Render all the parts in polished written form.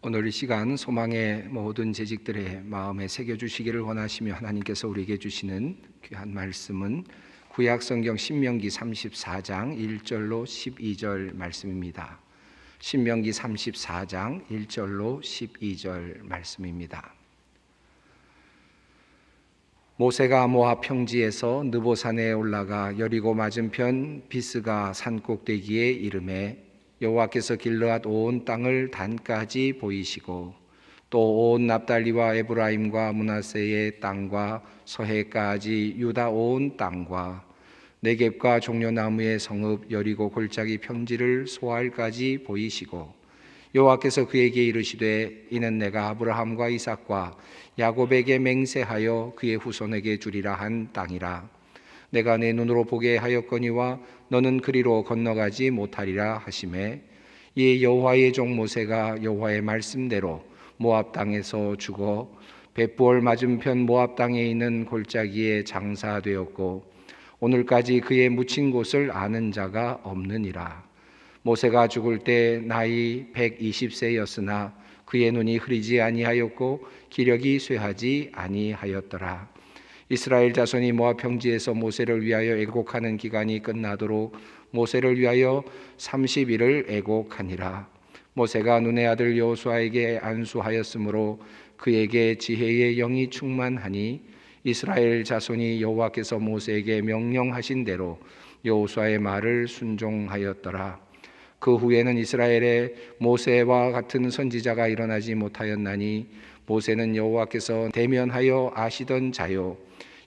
오늘 이 시간 소망의 모든 재직들의 마음에 새겨주시기를 원하시며 하나님께서 우리에게 주시는 귀한 말씀은 구약 성경 신명기 34장 1절로 12절 말씀입니다. 신명기 34장 1절로 12절 말씀입니다. 모세가 모압 평지에서 느보산에 올라가 여리고 맞은편 비스가 산꼭대기에 이르매 여호와께서 길르앗 온 땅을 단까지 보이시고 또 온 납달리와 에브라임과 므낫세의 땅과 서해까지 유다 온 땅과 네겝과 종려나무의 성읍 여리고 골짜기 평지를 소알까지 보이시고 여호와께서 그에게 이르시되 이는 내가 아브라함과 이삭과 야곱에게 맹세하여 그의 후손에게 주리라 한 땅이라. 내가 내 눈으로 보게 하였거니와 너는 그리로 건너가지 못하리라 하시매 이에 여호와의 종 모세가 여호와의 말씀대로 모압 땅에서 죽어 벳부올 맞은편 모압 땅에 있는 골짜기에 장사되었고 오늘까지 그의 묻힌 곳을 아는 자가 없느니라. 모세가 죽을 때 나이 120세였으나 그의 눈이 흐리지 아니하였고 기력이 쇠하지 아니하였더라. 이스라엘 자손이 모압 평지에서 모세를 위하여 애곡하는 기간이 끝나도록 모세를 위하여 30일을 애곡하니라. 모세가 눈의 아들 여호수아에게 안수하였으므로 그에게 지혜의 영이 충만하니 이스라엘 자손이 여호와께서 모세에게 명령하신 대로 여호수아의 말을 순종하였더라. 그 후에는 이스라엘에 모세와 같은 선지자가 일어나지 못하였나니 모세는 여호와께서 대면하여 아시던 자요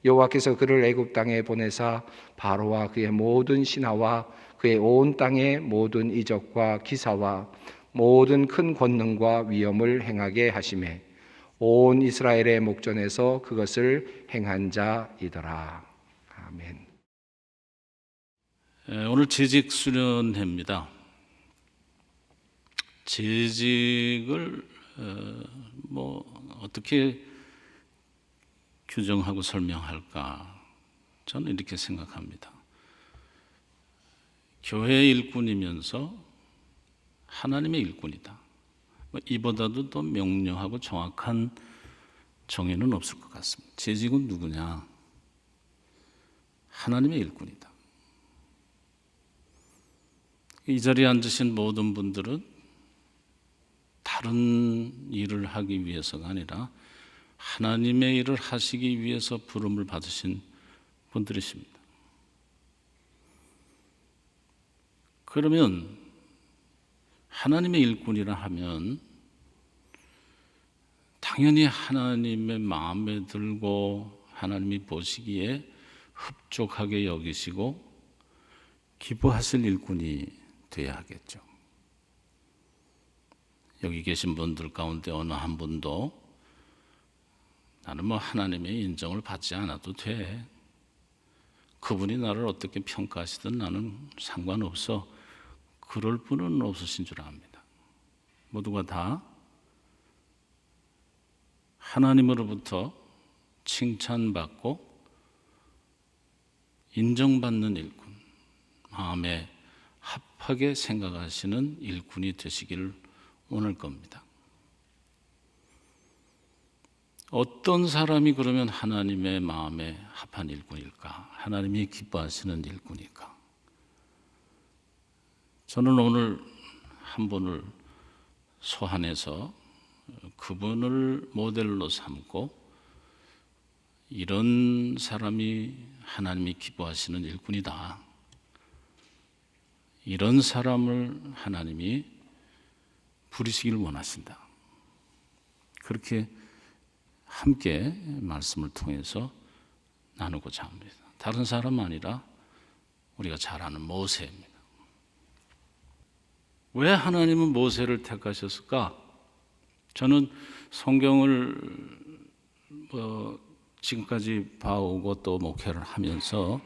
여호와께서 그를 애굽 땅에 보내사 바로와 그의 모든 신하와 그의 온 땅의 모든 이적과 기사와 모든 큰 권능과 위엄을 행하게 하시매 온 이스라엘의 목전에서 그것을 행한 자이더라. 아멘. 오늘 재직 수련회입니다. 재직을 어떻게 규정하고 설명할까? 저는 이렇게 생각합니다. 교회의 일꾼이면서 하나님의 일꾼이다. 이보다도 더 명료하고 정확한 정의는 없을 것 같습니다. 재직은 누구냐? 하나님의 일꾼이다. 이 자리에 앉으신 모든 분들은 다른 일을 하기 위해서가 아니라 하나님의 일을 하시기 위해서 부름을 받으신 분들이십니다. 그러면 하나님의 일꾼이라 하면 당연히 하나님의 마음에 들고 하나님이 보시기에 흡족하게 여기시고 기뻐하실 일꾼이 되어야 하겠죠. 여기 계신 분들 가운데 어느 한 분도 나는 하나님의 인정을 받지 않아도 돼. 그분이 나를 어떻게 평가하시든 나는 상관없어. 그럴 분은 없으신 줄 압니다. 모두가 다 하나님으로부터 칭찬받고 인정받는 일꾼, 마음에 합하게 생각하시는 일꾼이 되시기를 원할 겁니다. 어떤 사람이 그러면 하나님의 마음에 합한 일꾼일까? 하나님이 기뻐하시는 일꾼일까? 저는 오늘 한 분을 소환해서 그분을 모델로 삼고 이런 사람이 하나님이 기뻐하시는 일꾼이다. 이런 사람을 하나님이 부르시기를 원하신다. 그렇게 함께 말씀을 통해서 나누고자 합니다. 다른 사람 아니라 우리가 잘 아는 모세입니다. 왜 하나님은 모세를 택하셨을까? 저는 성경을 지금까지 봐오고 또 목회를 하면서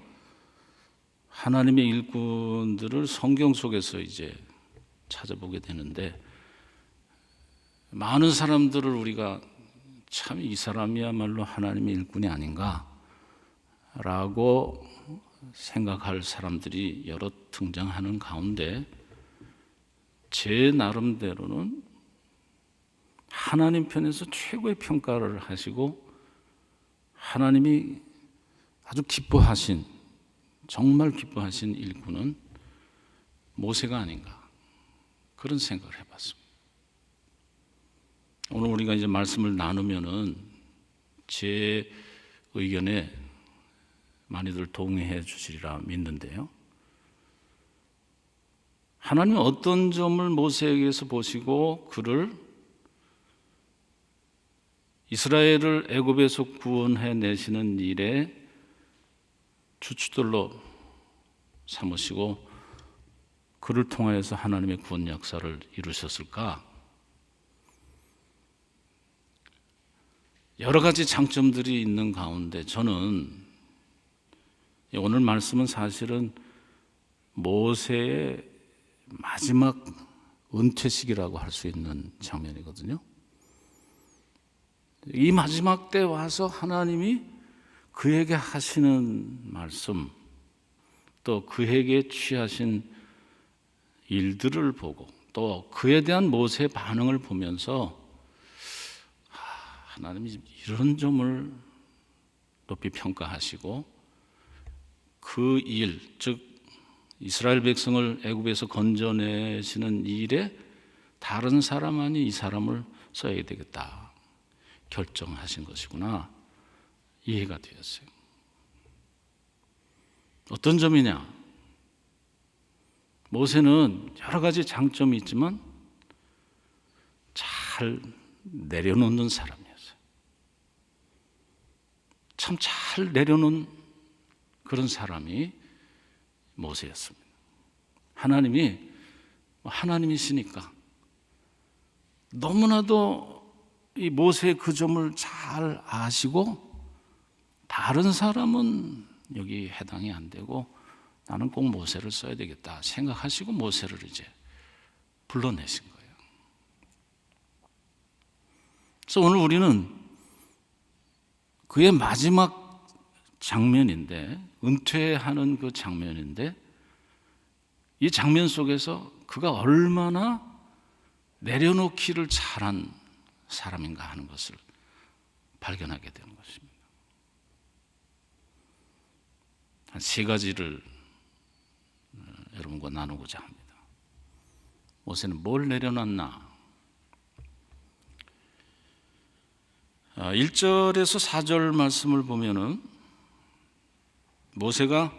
하나님의 일꾼들을 성경 속에서 이제 찾아보게 되는데 많은 사람들을 우리가 참 이 사람이야말로 하나님의 일꾼이 아닌가 라고 생각할 사람들이 여러 등장하는 가운데 제 나름대로는 하나님 편에서 최고의 평가를 하시고 하나님이 아주 기뻐하신, 정말 기뻐하신 일꾼은 모세가 아닌가, 그런 생각을 해봤습니다. 오늘 우리가 이제 말씀을 나누면은 제 의견에 많이들 동의해 주시리라 믿는데요. 하나님은 어떤 점을 모세에게서 보시고 그를 이스라엘을 애굽에서 구원해 내시는 일에 주축들로 삼으시고 그를 통하여서 하나님의 구원 역사를 이루셨을까? 여러 가지 장점들이 있는 가운데 저는 오늘 말씀은 사실은 모세의 마지막 은퇴식이라고 할 수 있는 장면이거든요. 이 마지막 때 와서 하나님이 그에게 하시는 말씀, 또 그에게 취하신 일들을 보고 또 그에 대한 모세의 반응을 보면서 하나님이 이런 점을 높이 평가하시고 그 일, 즉 이스라엘 백성을 애굽에서 건져내시는 일에 다른 사람 아닌 이 사람을 써야 되겠다 결정하신 것이구나, 이해가 되었어요. 어떤 점이냐? 모세는 여러 가지 장점이 있지만 잘 내려놓는 사람이었어요. 참 잘 내려놓은 그런 사람이 모세였습니다. 하나님이시니까 너무나도 이 모세의 그 점을 잘 아시고 다른 사람은 여기 해당이 안 되고 나는 꼭 모세를 써야 되겠다 생각하시고 모세를 이제 불러내신 거예요. 그래서 오늘 우리는 그의 마지막 장면인데, 은퇴하는 그 장면인데, 이 장면 속에서 그가 얼마나 내려놓기를 잘한 사람인가 하는 것을 발견하게 되는 것입니다. 한 세 가지를 여러분과 나누고자 합니다. 모세는 뭘 내려놨나? 1절에서 4절 말씀을 보면은 모세가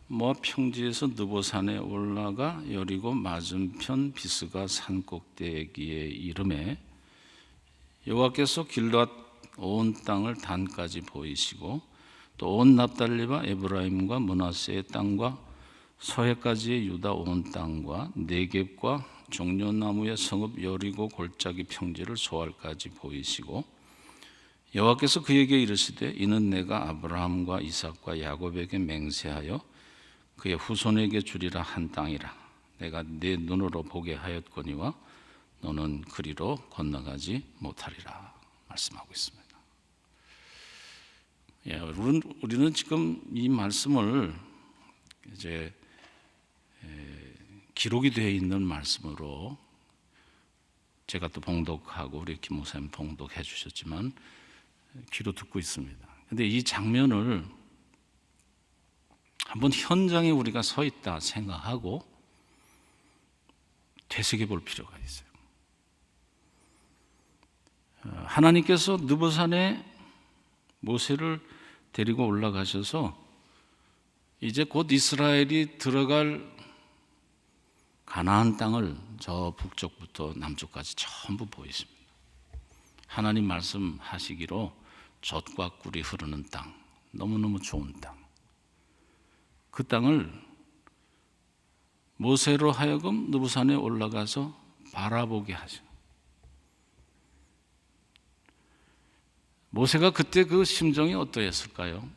모압 평지에서 느보산에 올라가 여리고 맞은편 비스가 산 꼭대기에 이르매 여호와께서 길르앗 온 땅을 단까지 보이시고 또 온 납달리와 에브라임과 므낫세의 땅과 서해까지의 유다 온 땅과 네겝과 종려나무의 성읍 여리고 골짜기 평지를 소알까지 보이시고 여호와께서 그에게 이르시되 이는 내가 아브라함과 이삭과 야곱에게 맹세하여 그의 후손에게 주리라 한 땅이라. 내가 네 눈으로 보게 하였거니와 너는 그리로 건너가지 못하리라 말씀하고 있습니다. 우리는 지금 이 말씀을 이제 기록이 되어 있는 말씀으로 제가 또 봉독하고 우리 김 목사님 봉독해 주셨지만 귀로 듣고 있습니다. 그런데 이 장면을 한번 현장에 우리가 서 있다 생각하고 되새겨 볼 필요가 있어요. 하나님께서 느보산에 모세를 데리고 올라가셔서 이제 곧 이스라엘이 들어갈 가나안 땅을 저 북쪽부터 남쪽까지 전부 보이십니다. 하나님 말씀하시기로 젖과 꿀이 흐르는 땅, 너무너무 좋은 땅, 그 땅을 모세로 하여금 느보산에 올라가서 바라보게 하죠. 모세가 그때 그 심정이 어떠했을까요?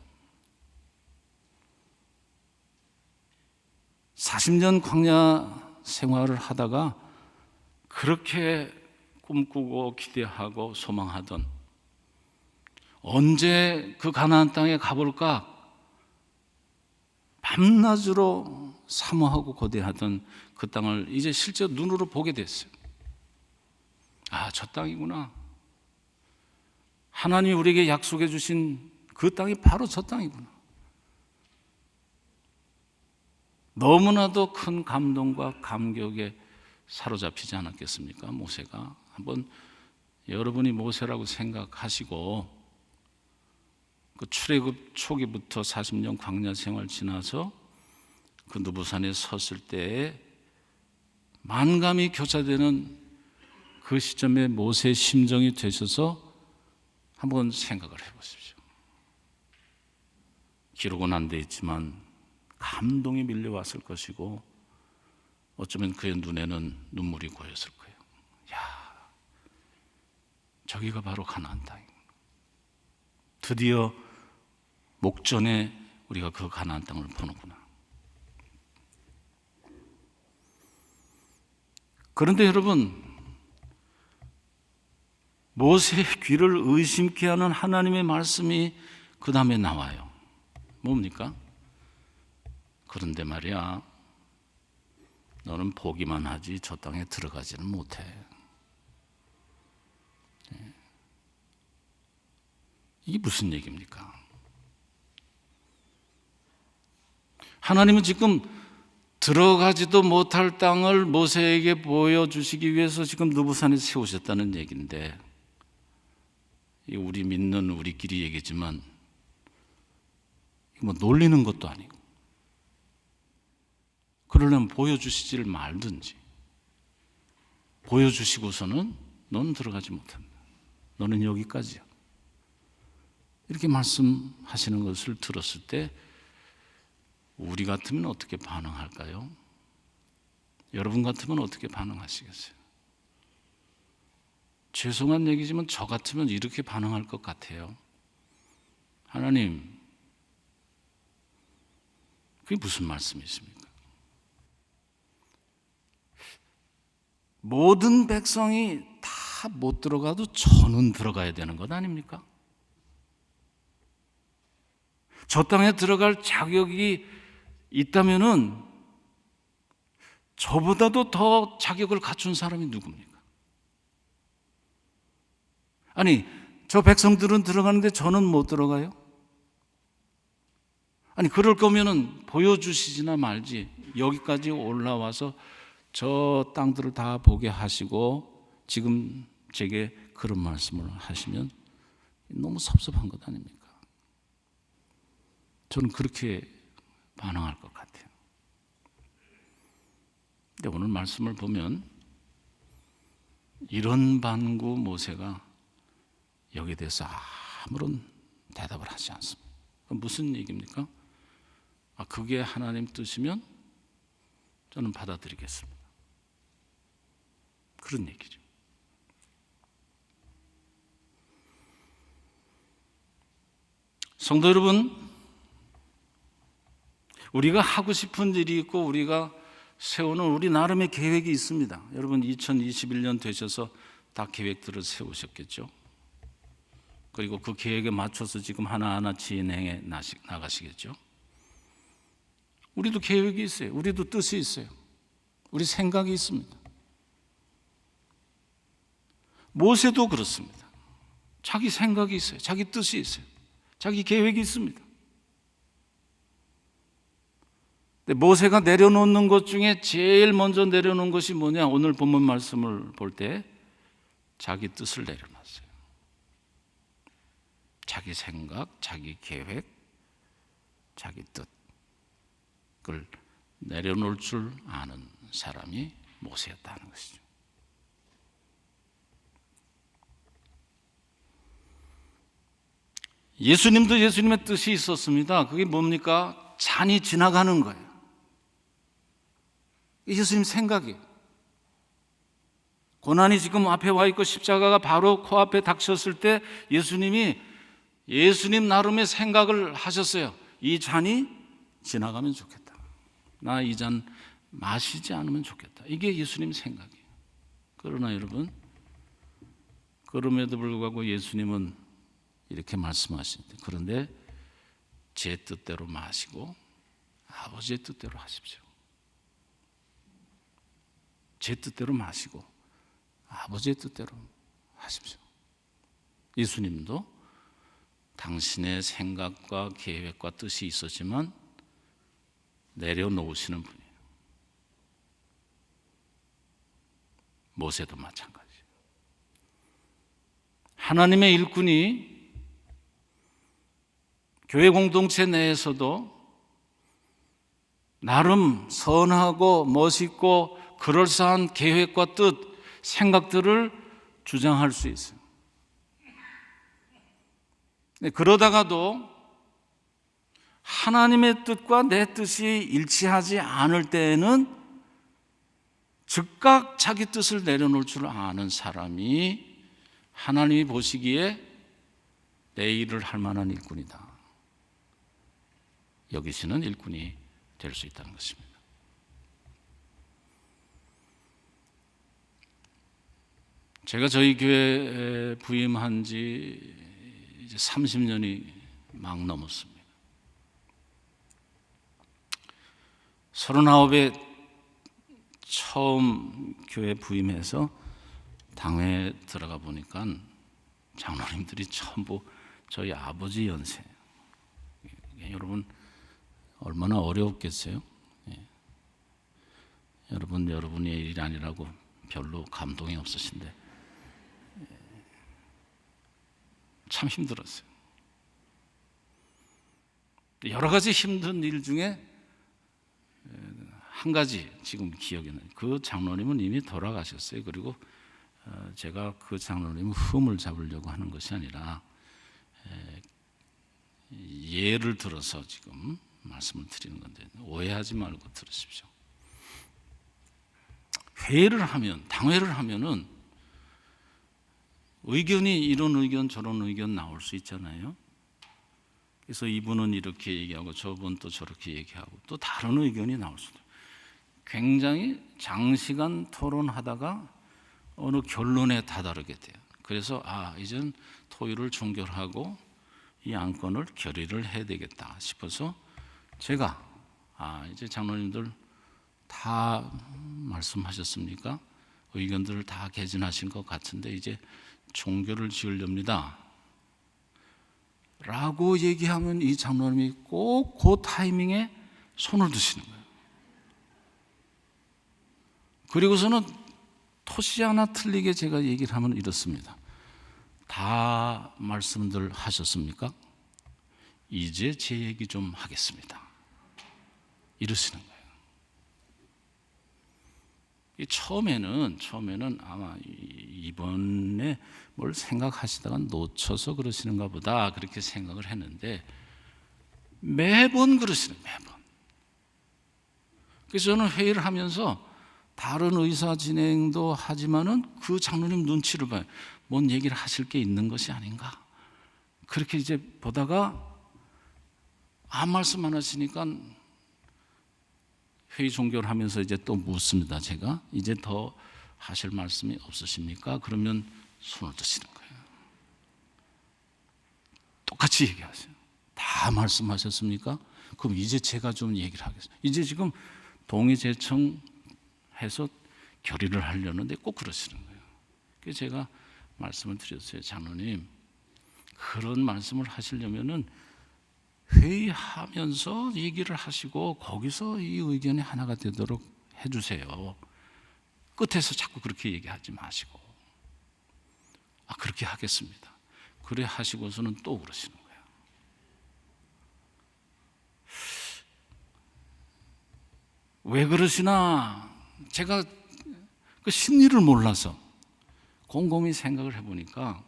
40년 광야 생활을 하다가 그렇게 꿈꾸고 기대하고 소망하던 언제 그 가나안 땅에 가볼까 밤낮으로 사모하고 고대하던 그 땅을 이제 실제 눈으로 보게 됐어요. 아, 저 땅이구나. 하나님이 우리에게 약속해 주신 그 땅이 바로 저 땅이구나. 너무나도 큰 감동과 감격에 사로잡히지 않았겠습니까? 모세가. 한번 여러분이 모세라고 생각하시고 그 출애굽 초기부터 40년 광야 생활 지나서 그 느보산에 섰을 때에 만감이 교차되는 그 시점에 모세의 심정이 되셔서 한번 생각을 해보십시오. 기록은 안 돼 있지만 감동이 밀려왔을 것이고 어쩌면 그의 눈에는 눈물이 고였을 거예요. 야, 저기가 바로 가나안 땅이구나. 드디어 목전에 우리가 그 가나안 땅을 보는구나. 그런데 여러분, 모세의 귀를 의심케 하는 하나님의 말씀이 그 다음에 나와요. 뭡니까? 그런데 말이야, 너는 보기만 하지 저 땅에 들어가지는 못해. 이게 무슨 얘기입니까? 하나님은 지금 들어가지도 못할 땅을 모세에게 보여주시기 위해서 지금 느보산에 세우셨다는 얘기인데, 우리 믿는 우리끼리 얘기지만 뭐 놀리는 것도 아니고, 그러려면 보여주시지를 말든지, 보여주시고서는 너는 들어가지 못한다, 너는 여기까지야, 이렇게 말씀하시는 것을 들었을 때 우리 같으면 어떻게 반응할까요? 여러분 같으면 어떻게 반응하시겠어요? 죄송한 얘기지만 저 같으면 이렇게 반응할 것 같아요. 하나님, 그게 무슨 말씀이십니까? 모든 백성이 다 못 들어가도 저는 들어가야 되는 것 아닙니까? 저 땅에 들어갈 자격이 있다면은 저보다도 더 자격을 갖춘 사람이 누굽니까? 아니, 저 백성들은 들어가는데 저는 못 들어가요? 아니, 그럴 거면은 보여주시지나 말지, 여기까지 올라와서 저 땅들을 다 보게 하시고 지금 제게 그런 말씀을 하시면 너무 섭섭한 것 아닙니까? 저는 그렇게 반응할 것 같아요. 근데 오늘 말씀을 보면 이런 반구 모세가 여기에 대해서 아무런 대답을 하지 않습니다. 그럼 무슨 얘기입니까? 그게 하나님 뜻이면 저는 받아들이겠습니다, 그런 얘기죠. 성도 여러분, 우리가 하고 싶은 일이 있고 우리가 세우는 우리 나름의 계획이 있습니다. 여러분 2021년 되셔서 다 계획들을 세우셨겠죠. 그리고 그 계획에 맞춰서 지금 하나하나 진행해 나가시겠죠. 우리도 계획이 있어요. 우리도 뜻이 있어요. 우리 생각이 있습니다. 모세도 그렇습니다. 자기 생각이 있어요. 자기 뜻이 있어요. 자기 계획이 있습니다. 근데 모세가 내려놓는 것 중에 제일 먼저 내려놓은 것이 뭐냐? 오늘 본문 말씀을 볼 때 자기 뜻을 내려놨어요. 자기 생각, 자기 계획, 자기 뜻을 내려놓을 줄 아는 사람이 모세였다는 것이죠. 예수님도 예수님의 뜻이 있었습니다. 그게 뭡니까? 잔이 지나가는 거예요. 예수님 생각이에요. 고난이 지금 앞에 와 있고 십자가가 바로 코앞에 닥쳤을 때 예수님이 예수님 나름의 생각을 하셨어요. 이 잔이 지나가면 좋겠다. 나 이 잔 마시지 않으면 좋겠다. 이게 예수님 생각이에요. 그러나 여러분, 그럼에도 불구하고 예수님은 이렇게 말씀하십니다. 그런데 제 뜻대로 마시고 아버지의 뜻대로 하십시오. 제 뜻대로 마시고 아버지의 뜻대로 하십시오. 예수님도 당신의 생각과 계획과 뜻이 있었지만 내려놓으시는 분이에요. 모세도 마찬가지예요. 하나님의 일꾼이 교회 공동체 내에서도 나름 선하고 멋있고 그럴싸한 계획과 뜻, 생각들을 주장할 수 있어요. 그러다가도 하나님의 뜻과 내 뜻이 일치하지 않을 때에는 즉각 자기 뜻을 내려놓을 줄 아는 사람이 하나님이 보시기에 내 일을 할 만한 일꾼이다 여기시는 일꾼이 될 수 있다는 것입니다. 제가 저희 교회에 부임한 지 이제 30년이 막 넘었습니다. 39에 처음 교회 부임해서 당회에 들어가 보니까 장로님들이 전부 저희 아버지 연세예요. 여러분 얼마나 어려웠겠어요? 여러분의 일이 아니라고 별로 감동이 없으신데 참 힘들었어요. 여러 가지 힘든 일 중에 한 가지 지금 기억이 나요. 그 장로님은 이미 돌아가셨어요. 그리고 제가 그 장로님 흠을 잡으려고 하는 것이 아니라 예를 들어서 지금 말씀을 드리는 건데 오해하지 말고 들으십시오. 회의를 하면, 당회를 하면은 의견이 이런 의견 저런 의견 나올 수 있잖아요. 그래서 이분은 이렇게 얘기하고 저분 또 저렇게 얘기하고 또 다른 의견이 나올 수도 있어요. 굉장히 장시간 토론하다가 어느 결론에 다다르게 돼요. 그래서 이젠 토의를 종결하고 이 안건을 결의를 해야 되겠다 싶어서 제가 이제 장로님들 다 말씀하셨습니까? 의견들을 다 개진하신 것 같은데 이제 종결을 지으렵니다 라고 얘기하면 이 장로님이 꼭 그 타이밍에 손을 드시는 거예요. 그리고서는 토시 하나 틀리게 제가 얘기를 하면 이렇습니다. 다 말씀들 하셨습니까? 이제 제 얘기 좀 하겠습니다. 이러시는 거예요. 처음에는 아마 이번에 뭘 생각하시다가 놓쳐서 그러시는가 보다 그렇게 생각을 했는데 매번 그러시는 거예요. 매번. 그래서 저는 회의를 하면서 다른 의사 진행도 하지만은 그 장로님 눈치를 봐요. 뭔 얘기를 하실 게 있는 것이 아닌가. 그렇게 이제 보다가 아무 말씀 안 하시니까 회의 종결을 하면서 이제 또 묻습니다. 제가 이제 더 하실 말씀이 없으십니까? 그러면 손을 드시는 거예요. 똑같이 얘기하세요. 다 말씀하셨습니까? 그럼 이제 제가 좀 얘기를 하겠습니다. 이제 지금 동의 제청해서 결의를 하려는데 꼭 그러시는 거예요. 그래서 제가 말씀을 드렸어요. 장로님, 그런 말씀을 하시려면은 회의하면서 얘기를 하시고 거기서 이 의견이 하나가 되도록 해주세요. 끝에서 자꾸 그렇게 얘기하지 마시고 그렇게 하겠습니다. 그래 하시고서는 또 그러시는 거예요. 왜 그러시나 제가 그 심리를 몰라서 곰곰이 생각을 해보니까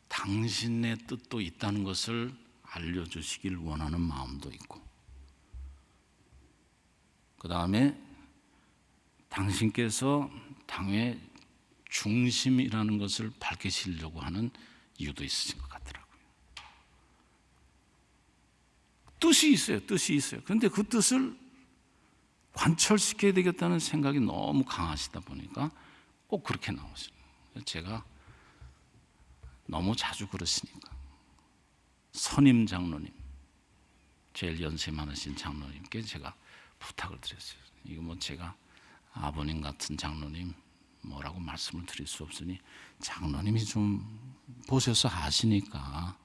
당신의 뜻도 있다는 것을 알려주시길 원하는 마음도 있고 그 다음에 당신께서 당의 중심이라는 것을 밝히시려고 하는 이유도 있으신 것 같더라고요. 뜻이 있어요. 그런데 그 뜻을 관철시켜야 되겠다는 생각이 너무 강하시다 보니까 꼭 그렇게 나오시는 거예요. 제가 너무 자주 그러시니까 선임 장로님, 제일 연세 많으신 장로님께 제가 부탁을 드렸어요. 이거 뭐 제가 아버님 같은 장로님 뭐라고 말씀을 드릴 수 없으니 장로님이 좀 보셔서 아시니까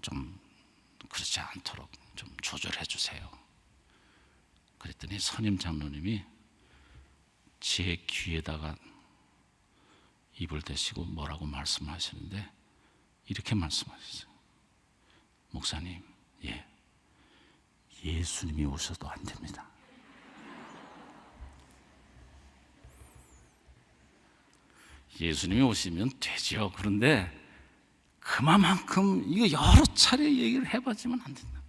좀 그렇지 않도록 좀 조절해 주세요. 그랬더니 선임 장로님이 제 귀에다가 입을 대시고 뭐라고 말씀하시는데 이렇게 말씀하셨어요. 목사님, 예수님이 오셔도 안 됩니다. 예수님이 오시면 되죠. 그런데 그만큼 이거 여러 차례 얘기를 해봤지만 안 된다.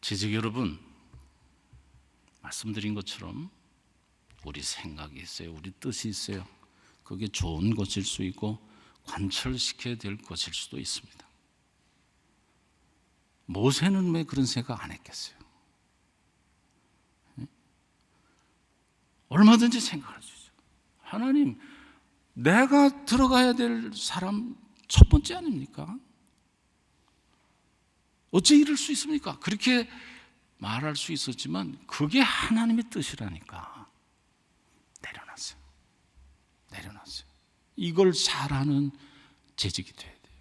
지식 여러분, 말씀드린 것처럼 우리 생각이 있어요. 우리 뜻이 있어요. 그게 좋은 것일 수 있고 관철시켜야 될 것일 수도 있습니다. 모세는 왜 그런 생각 안 했겠어요? 얼마든지 생각할 수 있어요. 하나님, 내가 들어가야 될 사람 첫 번째 아닙니까? 어찌 이럴 수 있습니까? 그렇게 말할 수 있었지만 그게 하나님의 뜻이라니까 내려놨어요. 이걸 잘하는 재직이 돼야 돼요.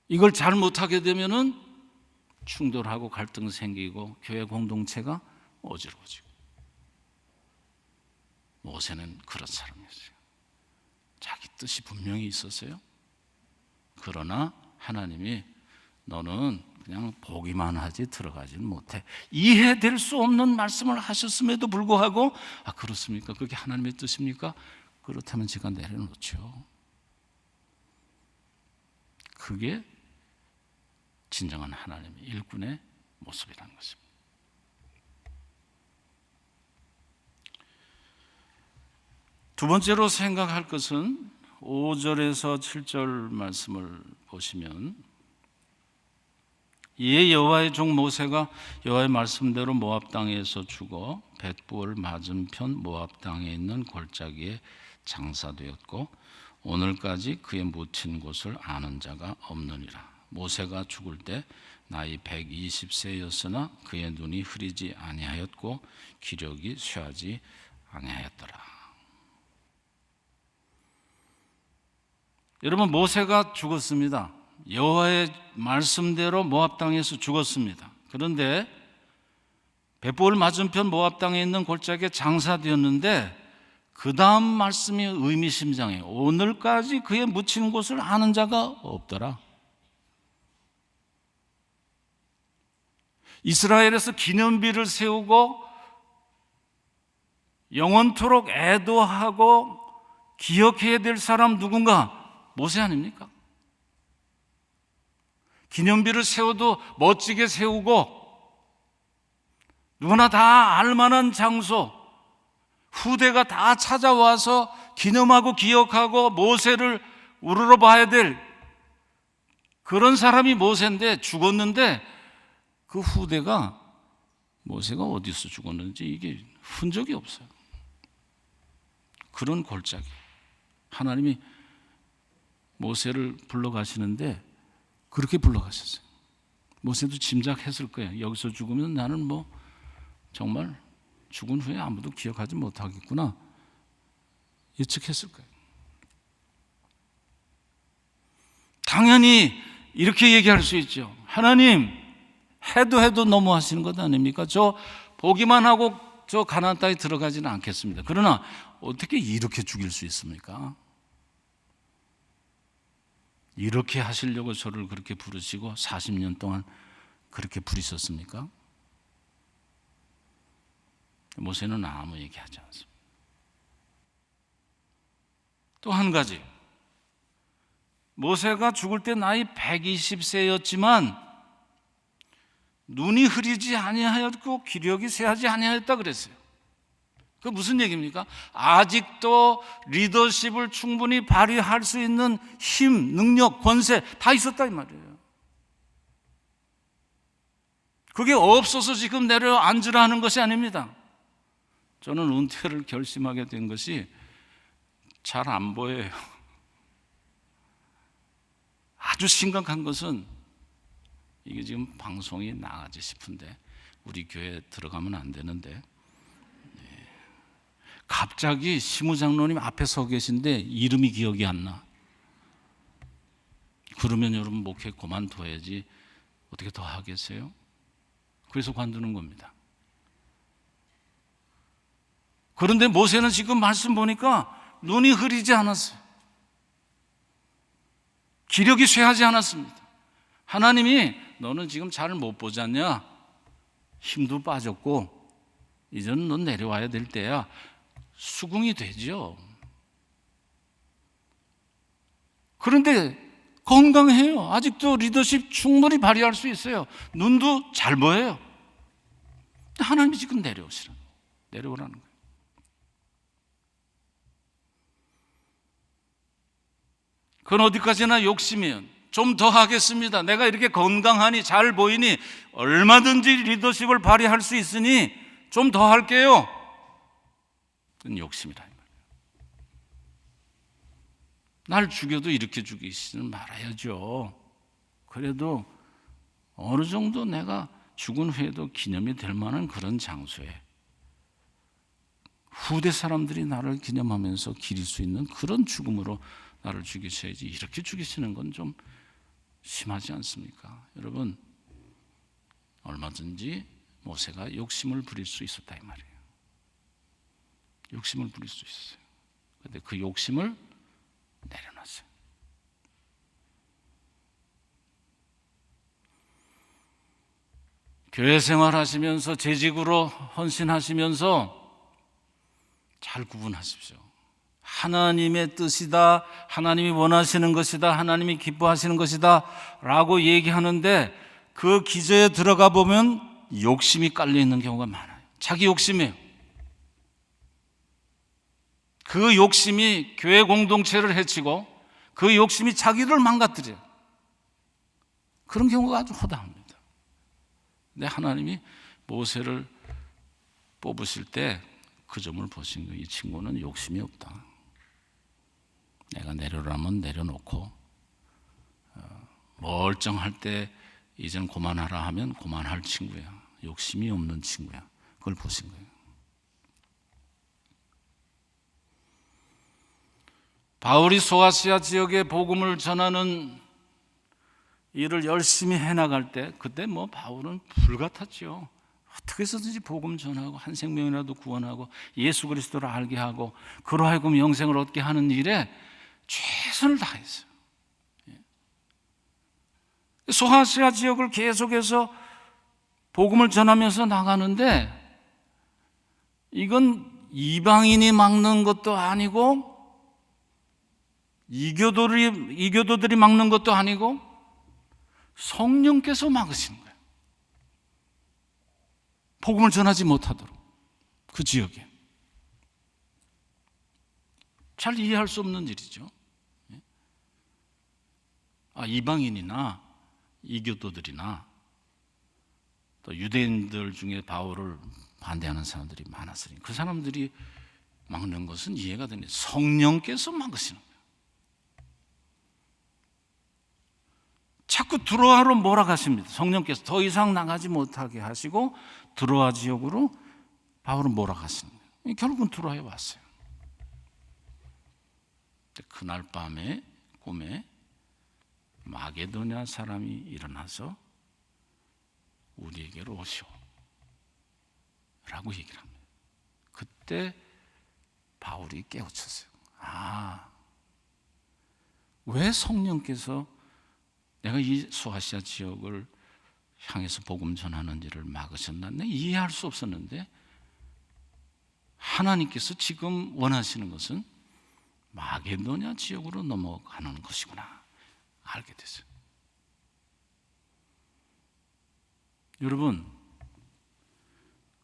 이걸 잘 못하게 되면은 충돌하고 갈등 생기고 교회 공동체가 어지러워지고. 모세는 그런 사람이었어요. 자기 뜻이 분명히 있었어요. 그러나 하나님이 너는 그냥 보기만 하지 들어가지는 못해. 이해될 수 없는 말씀을 하셨음에도 불구하고 그렇습니까? 그게 하나님의 뜻입니까? 그렇다면 제가 내려놓죠. 그게 진정한 하나님의 일꾼의 모습이라는 것입니다. 두 번째로 생각할 것은 5절에서 7절 말씀을 보시면 이에 여호와의 종 모세가 여호와의 말씀대로 모압 땅에서 죽어 벳부을 맞은편 모압 땅에 있는 골짜기에 장사되었고 오늘까지 그의 묻힌 곳을 아는 자가 없느니라. 모세가 죽을 때 나이 120세였으나 그의 눈이 흐리지 아니하였고 기력이 쇠하지 아니하였더라. 여러분, 모세가 죽었습니다. 여호와의 말씀대로 모압 땅에서 죽었습니다. 그런데 벳부을 맞은편 모압 땅에 있는 골짜기에 장사되었는데 그 다음 말씀이 의미심장해요. 오늘까지 그의 묻힌 곳을 아는 자가 없더라. 이스라엘에서 기념비를 세우고 영원토록 애도하고 기억해야 될 사람 누군가? 모세 아닙니까? 기념비를 세워도 멋지게 세우고 누구나 다 알만한 장소, 후대가 다 찾아와서 기념하고 기억하고 모세를 우러러 봐야 될 그런 사람이 모세인데 죽었는데 그 후대가 모세가 어디서 죽었는지 이게 흔적이 없어요. 그런 골짜기. 하나님이 모세를 불러가시는데 그렇게 불러가셨어요. 모세도 짐작했을 거예요. 여기서 죽으면 나는 정말 죽은 후에 아무도 기억하지 못하겠구나 예측했을 거예요. 당연히 이렇게 얘기할 수 있죠. 하나님, 해도 너무하시는 것 아닙니까? 저 보기만 하고 저 가나안 땅에 들어가지는 않겠습니다. 그러나 어떻게 이렇게 죽일 수 있습니까? 이렇게 하시려고 저를 그렇게 부르시고 40년 동안 그렇게 부르셨습니까? 모세는 아무 얘기하지 않습니다. 또 한 가지, 모세가 죽을 때 나이 120세였지만 눈이 흐리지 아니하였고 기력이 쇠하지 아니하였다 그랬어요. 그 무슨 얘기입니까? 아직도 리더십을 충분히 발휘할 수 있는 힘, 능력, 권세 다 있었다 이 말이에요. 그게 없어서 지금 내려앉으라는 것이 아닙니다. 저는 은퇴를 결심하게 된 것이 잘 안 보여요. 아주 심각한 것은 이게 지금 방송이 나가지 싶은데 우리 교회 들어가면 안 되는데 갑자기 시무장로님 앞에 서 계신데 이름이 기억이 안 나. 그러면 여러분 목회 그만둬야지 어떻게 더 하겠어요? 그래서 관두는 겁니다. 그런데 모세는 지금 말씀 보니까 눈이 흐리지 않았어요. 기력이 쇠하지 않았습니다. 하나님이 너는 지금 잘 못 보지 않냐? 힘도 빠졌고 이제는 넌 내려와야 될 때야. 수긍이 되죠. 그런데 건강해요. 아직도 리더십 충분히 발휘할 수 있어요. 눈도 잘 보여요. 하나님이 지금 내려오라는 거예요. 그건 어디까지나 욕심이에요. 좀 더 하겠습니다. 내가 이렇게 건강하니 잘 보이니 얼마든지 리더십을 발휘할 수 있으니 좀 더 할게요. 그건 욕심이라. 날 죽여도 이렇게 죽이시는 말아야죠. 그래도 어느 정도 내가 죽은 후에도 기념이 될 만한 그런 장소에 후대 사람들이 나를 기념하면서 기릴 수 있는 그런 죽음으로 나를 죽이셔야지 이렇게 죽이시는 건 좀 심하지 않습니까? 여러분, 얼마든지 모세가 욕심을 부릴 수 있었다 이 말이에요. 욕심을 부릴 수 있어요. 그런데 그 욕심을 내려놨어요. 교회 생활하시면서 재직으로 헌신하시면서 잘 구분하십시오. 하나님의 뜻이다, 하나님이 원하시는 것이다, 하나님이 기뻐하시는 것이다 라고 얘기하는데 그 기저에 들어가 보면 욕심이 깔려 있는 경우가 많아요. 자기 욕심이에요. 그 욕심이 교회 공동체를 해치고 그 욕심이 자기를 망가뜨려요. 그런 경우가 아주 허다합니다. 근데 하나님이 모세를 뽑으실 때 그 점을 보신 거예요. 이 친구는 욕심이 없다. 내가 내려라면 내려놓고 멀쩡할 때 이젠 그만하라 하면 그만할 친구야. 욕심이 없는 친구야. 그걸 보신 거예요. 바울이 소아시아 지역에 복음을 전하는 일을 열심히 해나갈 때 그때 뭐 바울은 불같았죠. 어떻게 해서든지 복음 전하고 한 생명이라도 구원하고 예수 그리스도를 알게 하고 그로 하여금 영생을 얻게 하는 일에 최선을 다했어요. 소아시아 지역을 계속해서 복음을 전하면서 나가는데 이건 이방인이 막는 것도 아니고 이교도들이 막는 것도 아니고 성령께서 막으시는 거예요. 복음을 전하지 못하도록 그 지역에. 잘 이해할 수 없는 일이죠. 이방인이나 이교도들이나 또 유대인들 중에 바울을 반대하는 사람들이 많았으니 그 사람들이 막는 것은 이해가 되는데 성령께서 막으시는 거예요. 자꾸 드로아로 몰아가십니다. 성령께서 더 이상 나가지 못하게 하시고 드로아 지역으로 바울은 몰아가시는 거예요. 결국은 드로아에 왔어요. 그날 밤에 꿈에 마게도냐 사람이 일어나서 우리에게로 오시오 라고 얘기를 합니다. 그때 바울이 깨우쳤어요. 왜 성령께서 내가 이 소아시아 지역을 향해서 복음 전하는 일을 막으셨나? 내가 이해할 수 없었는데 하나님께서 지금 원하시는 것은 마게도냐 지역으로 넘어가는 것이구나 알게 됐어요. 여러분,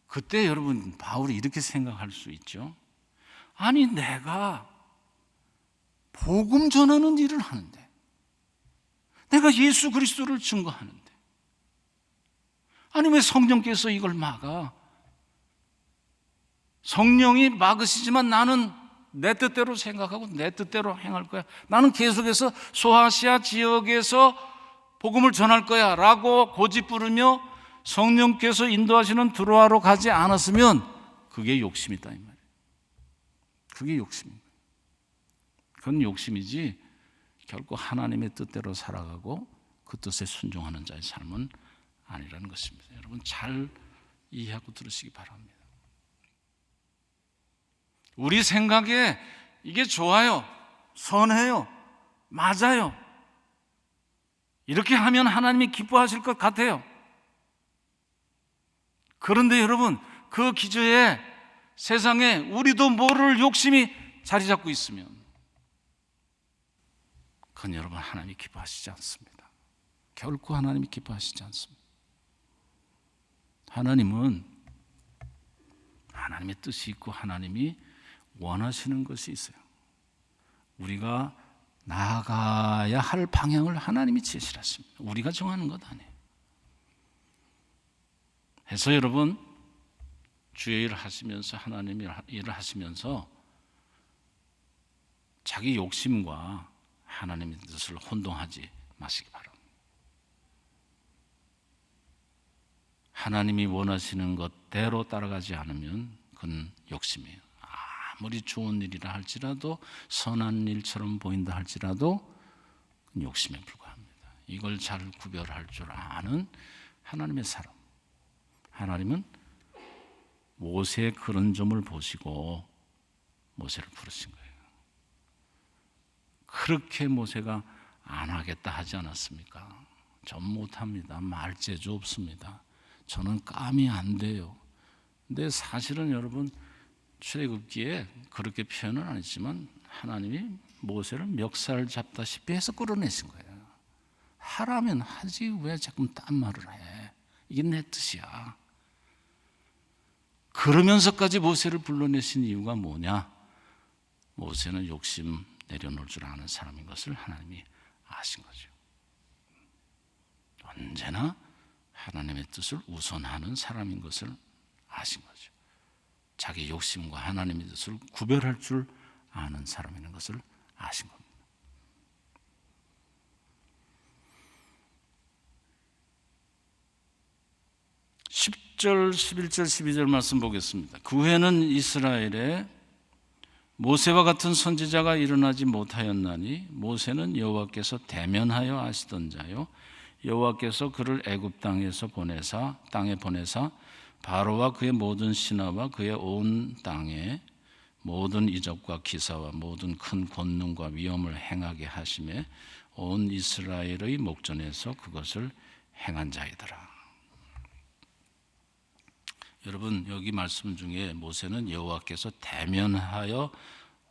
그때 여러분 바울이 이렇게 생각할 수 있죠. 아니 내가 복음 전하는 일을 하는데 내가 예수 그리스도를 증거하는데 아니 왜 성령께서 이걸 막아? 성령이 막으시지만 나는 내 뜻대로 생각하고 내 뜻대로 행할 거야. 나는 계속해서 소아시아 지역에서 복음을 전할 거야 라고 고집부르며 성령께서 인도하시는 드로아로 가지 않았으면 그게 욕심이다 이 말이에요. 그게 욕심입니다. 그건 욕심이지 결코 하나님의 뜻대로 살아가고 그 뜻에 순종하는 자의 삶은 아니라는 것입니다. 여러분 잘 이해하고 들으시기 바랍니다. 우리 생각에 이게 좋아요, 선해요, 맞아요. 이렇게 하면 하나님이 기뻐하실 것 같아요. 그런데 여러분, 그 기저에 세상에 우리도 모를 욕심이 자리 잡고 있으면 그건 여러분 하나님이 기뻐하시지 않습니다. 결코 하나님이 기뻐하시지 않습니다. 하나님은 하나님의 뜻이 있고 하나님이 원하시는 것이 있어요. 우리가 나아가야 할 방향을 하나님이 제시하십니다. 우리가 정하는 것 아니에요. 해서 여러분 주의 일을 하시면서 하나님의 일을 하시면서 자기 욕심과 하나님의 뜻을 혼동하지 마시기 바랍니다. 하나님이 원하시는 것대로 따라가지 않으면 그건 욕심이에요. 아무리 좋은 일이라 할지라도 선한 일처럼 보인다 할지라도 그건 욕심에 불과합니다. 이걸 잘 구별할 줄 아는 하나님의 사람. 하나님은 모세의 그런 점을 보시고 모세를 부르신 거예요. 그렇게 모세가 안 하겠다 하지 않았습니까? 전 못합니다. 말재주 없습니다. 저는 감이 안 돼요. 근데 사실은 여러분 출애굽기에 그렇게 표현은 안 했지만 하나님이 모세를 멱살 잡다시피 해서 끌어내신 거예요. 하라면 하지 왜 자꾸 딴 말을 해? 이게 내 뜻이야. 그러면서까지 모세를 불러내신 이유가 뭐냐? 모세는 욕심 내려놓을 줄 아는 사람인 것을 하나님이 아신 거죠. 언제나 하나님의 뜻을 우선하는 사람인 것을 아신 거죠. 자기 욕심과 하나님의 뜻을 구별할 줄 아는 사람인 것을 아신 겁니다. 10절, 11절, 12절 말씀 보겠습니다. 그 후에는 이스라엘에 모세와 같은 선지자가 일어나지 못하였나니 모세는 여호와께서 대면하여 아시던 자요 여호와께서 그를 애굽 땅에서 땅에 보내사 바로와 그의 모든 신하와 그의 온 땅에 모든 이적과 기사와 모든 큰 권능과 위엄을 행하게 하심에 온 이스라엘의 목전에서 그것을 행한 자이더라. 여러분 여기 말씀 중에 모세는 여호와께서 대면하여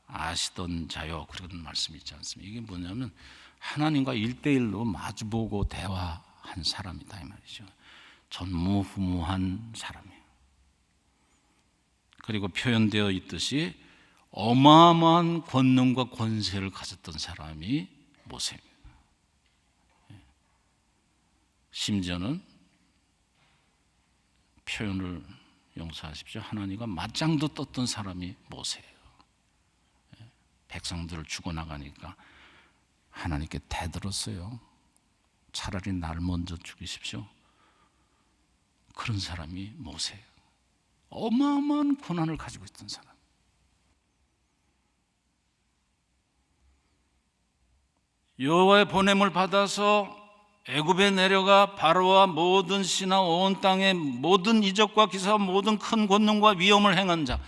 아시던 자요 그런 말씀이 있지 않습니까? 이게 뭐냐면 하나님과 1대1로 마주보고 대화한 사람이다 이 말이죠. 전무후무한 사람이에요. 그리고 표현되어 있듯이 어마어마한 권능과 권세를 가졌던 사람이 모세입니다. 심지어는 표현을 용서하십시오. 하나님과 맞짱도 떴던 사람이 모세예요. 백성들을 죽어나가니까 하나님께 대들었어요. 차라리 날 먼저 죽이십시오. 그런 사람이 모세예요. 어마어마한 고난을 가지고 있던 사람. 여호와의 보냄을 받아서 애굽에 내려가 바로와 모든 신하 온 땅의 모든 이적과 기사와 모든 큰 권능과 위엄을 행한 자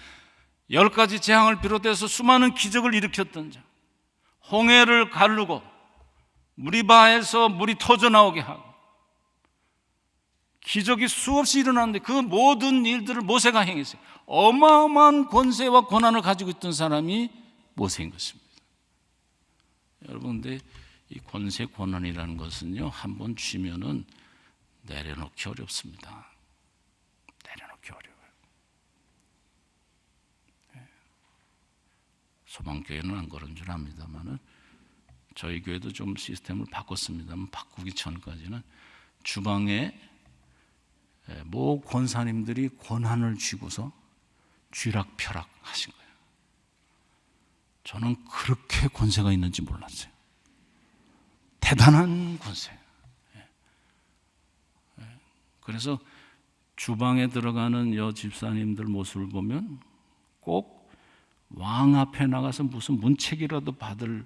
10가지 재앙을 비롯해서 수많은 기적을 일으켰던 자 홍해를 가르고 무리바에서 물이 터져 나오게 하고 기적이 수없이 일어났는데 그 모든 일들을 모세가 행했어요. 어마어마한 권세와 권한을 가지고 있던 사람이 모세인 것입니다. 여러분 근데 이 권세 권한이라는 것은요 한번 쥐면은 내려놓기 어렵습니다. 내려놓기 어려워요. 소망교회는 안 그런 줄 압니다만은 저희 교회도 좀 시스템을 바꿨습니다만 바꾸기 전까지는 주방에 모 권사님들이 권한을 쥐고서 쥐락펴락 하신 거예요. 저는 그렇게 권세가 있는지 몰랐어요. 대단한 권세. 그래서 주방에 들어가는 여 집사님들 모습을 보면 꼭 왕 앞에 나가서 무슨 문책이라도 받을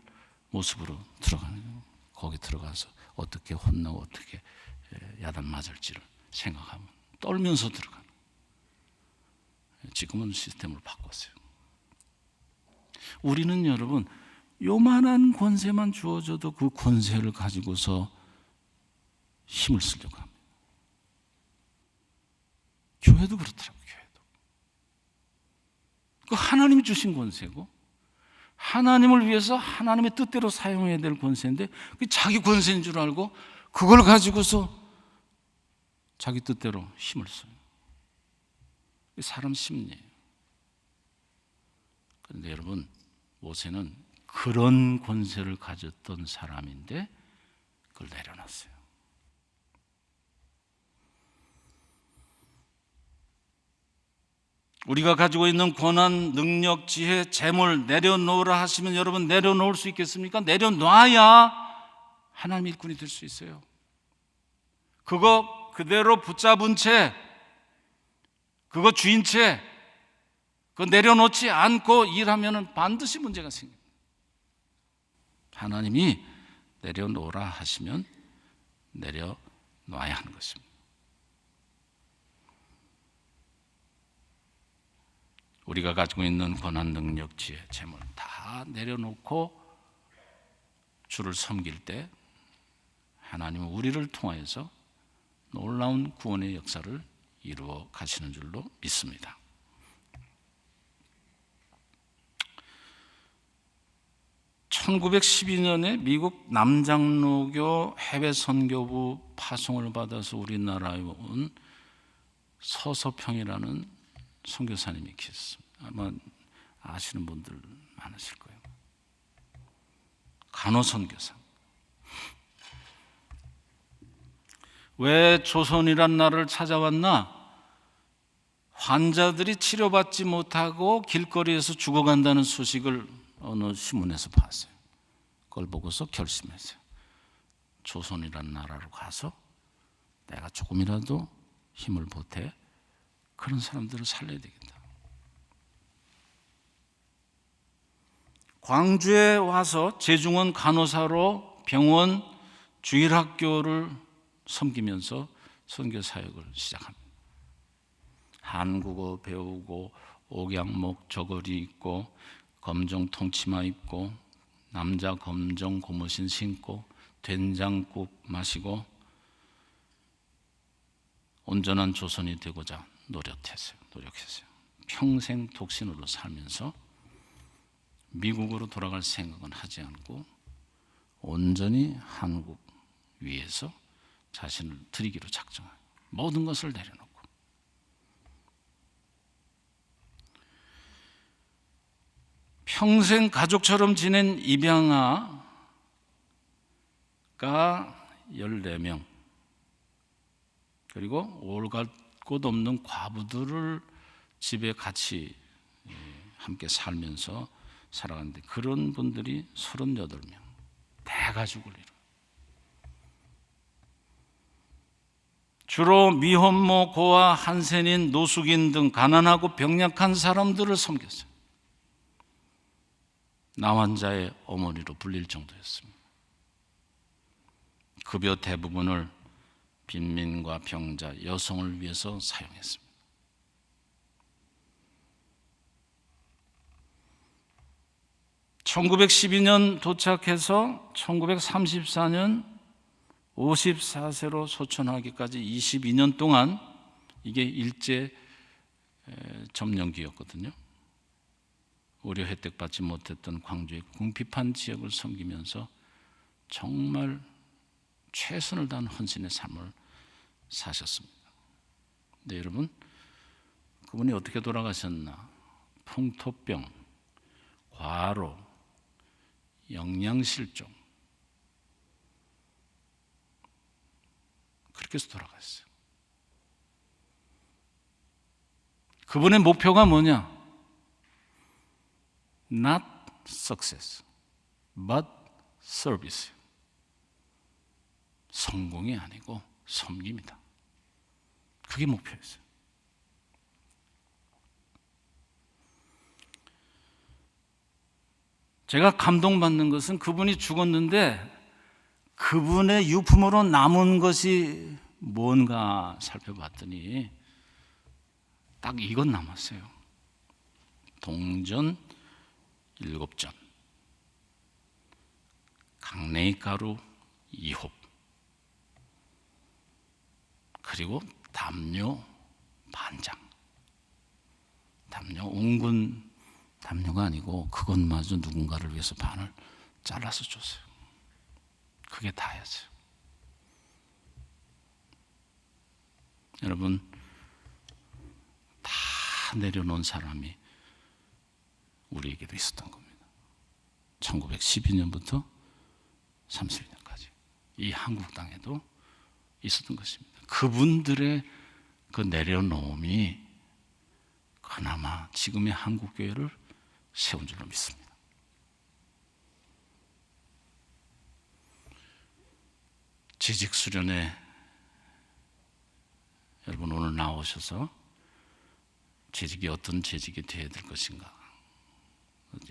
모습으로 들어가는 거예요. 거기 들어가서 어떻게 혼나고 어떻게 야단 맞을지를 생각하면 떨면서 들어가는 거예요. 지금은 시스템을 바꿨어요. 우리는 여러분 요만한 권세만 주어져도 그 권세를 가지고서 힘을 쓰려고 합니다. 교회도 그렇더라고요. 교회도. 그 하나님이 주신 권세고 하나님을 위해서 하나님의 뜻대로 사용해야 될 권세인데 자기 권세인 줄 알고 그걸 가지고서 자기 뜻대로 힘을 써요. 사람 심리예요. 그런데 여러분 모세는 그런 권세를 가졌던 사람인데 그걸 내려놨어요. 우리가 가지고 있는 권한, 능력, 지혜, 재물 내려놓으라 하시면 여러분 내려놓을 수 있겠습니까? 내려놔야 하나님의 일꾼이 될 수 있어요. 그거 그대로 붙잡은 채, 그거 주인 채, 그거 내려놓지 않고 일하면 반드시 문제가 생깁니다. 하나님이 내려놓으라 하시면 내려놔야 하는 것입니다. 우리가 가지고 있는 권한, 능력, 지혜, 재물 다 내려놓고 주를 섬길 때 하나님은 우리를 통하여서 놀라운 구원의 역사를 이루어 가시는 줄로 믿습니다. (1912년에) 미국 남장로교 해외 선교부 파송을 받아서 우리나라에 온 서서평이라는 선교사님이 계셨습니다. 아마 아시는 분들 많으실 거예요. 간호선교사. 왜 조선이란 나라를 찾아왔나? 환자들이 치료받지 못하고 길거리에서 죽어간다는 소식을 어느 신문에서 봤어요. 그걸 보고서 결심했어요. 조선이란 나라로 가서 내가 조금이라도 힘을 보태 그런 사람들을 살려야 되겠다. 광주에 와서 재중원 간호사로 병원 주일학교를 섬기면서 선교 사역을 시작합니다. 한국어 배우고 옥양목 저고리 입고 검정 통치마 입고 남자 검정 고무신 신고 된장국 마시고 온전한 조선이 되고자 노력했어요. 평생 독신으로 살면서 미국으로 돌아갈 생각은 하지 않고 온전히 한국 위에서 자신을 드리기로 작정해요. 모든 것을 내려놓고. 평생 가족처럼 지낸 입양아가 14명, 그리고 올갈 곳 없는 과부들을 집에 같이 함께 살면서 살아갔는데 그런 분들이 38명, 대가족을 이루어요. 주로 미혼모, 고아, 한센인, 노숙인 등 가난하고 병약한 사람들을 섬겼어요. 나환자의 어머니로 불릴 정도였습니다. 급여 대부분을 빈민과 병자, 여성을 위해서 사용했습니다. (1912년) 도착해서 1934년 54세로 소천하기까지 22년 동안, 이게 일제 점령기였거든요. 의료 혜택 받지 못했던 광주의 궁핍한 지역을 섬기면서 정말 최선을 다한 헌신의 삶을 사셨습니다. 네, 여러분, 그분이 어떻게 돌아가셨나? 풍토병, 과로, 영양실종, 그렇게 해서 돌아갔어요. 그분의 목표가 뭐냐? Not success, but service. 성공이 아니고 섬깁니다. 그게 목표였어요. 제가 감동받는 것은 그분이 죽었는데 그분의 유품으로 남은 것이 뭔가 살펴봤더니 딱 이것 남았어요. 동전 7전, 강냉이 가루 2홉, 그리고 담요 반장. 담요, 옹군 담요가 아니고 그것마저 누군가를 위해서 반을 잘라서 줬어요. 그게 다였어요. 여러분, 다 내려놓은 사람이 우리에게도 있었던 겁니다. 1912년부터 31년까지 이 한국 땅에도 있었던 것입니다. 그분들의 그 내려놓음이 그나마 지금의 한국 교회를 세운 줄로 믿습니다. 재직 수련회 여러분 오늘 나오셔서 재직이 어떤 재직이 되어야 될 것인가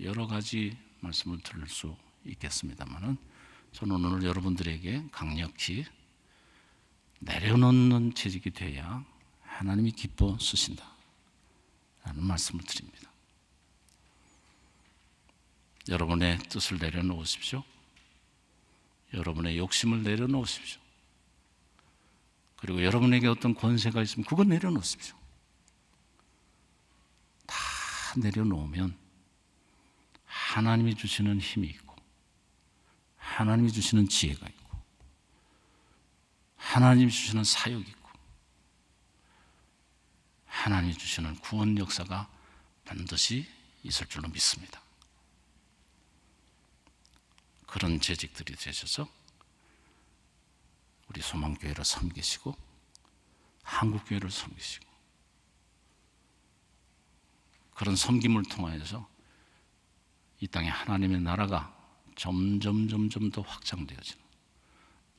여러 가지 말씀을 들을 수 있겠습니다만은 저는 오늘 여러분들에게 강력히 내려놓는 재직이 되어야 하나님이 기뻐 쓰신다 라는 말씀을 드립니다. 여러분의 뜻을 내려놓으십시오. 여러분의 욕심을 내려놓으십시오. 그리고 여러분에게 어떤 권세가 있으면 그거 내려놓으십시오. 다 내려놓으면 하나님이 주시는 힘이 있고 하나님이 주시는 지혜가 있고 하나님이 주시는 사역이 있고 하나님이 주시는 구원 역사가 반드시 있을 줄로 믿습니다. 그런 재직들이 되셔서 우리 소망교회를 섬기시고 한국교회를 섬기시고 그런 섬김을 통하여서 이 땅에 하나님의 나라가 점점 더 확장되어지는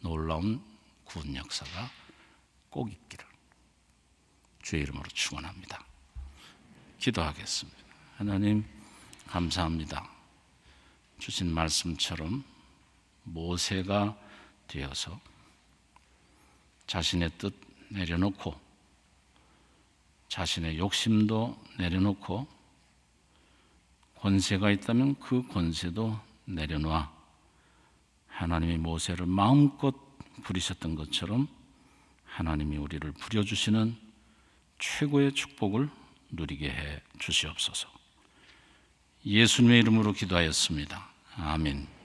놀라운 구원 역사가 꼭 있기를 주의 이름으로 축원합니다. 기도하겠습니다. 하나님 감사합니다. 주신 말씀처럼 모세가 되어서 자신의 뜻 내려놓고 자신의 욕심도 내려놓고 권세가 있다면 그 권세도 내려놔 하나님이 모세를 마음껏 부리셨던 것처럼 하나님이 우리를 부려주시는 최고의 축복을 누리게 해 주시옵소서. 예수님의 이름으로 기도하였습니다. 아멘.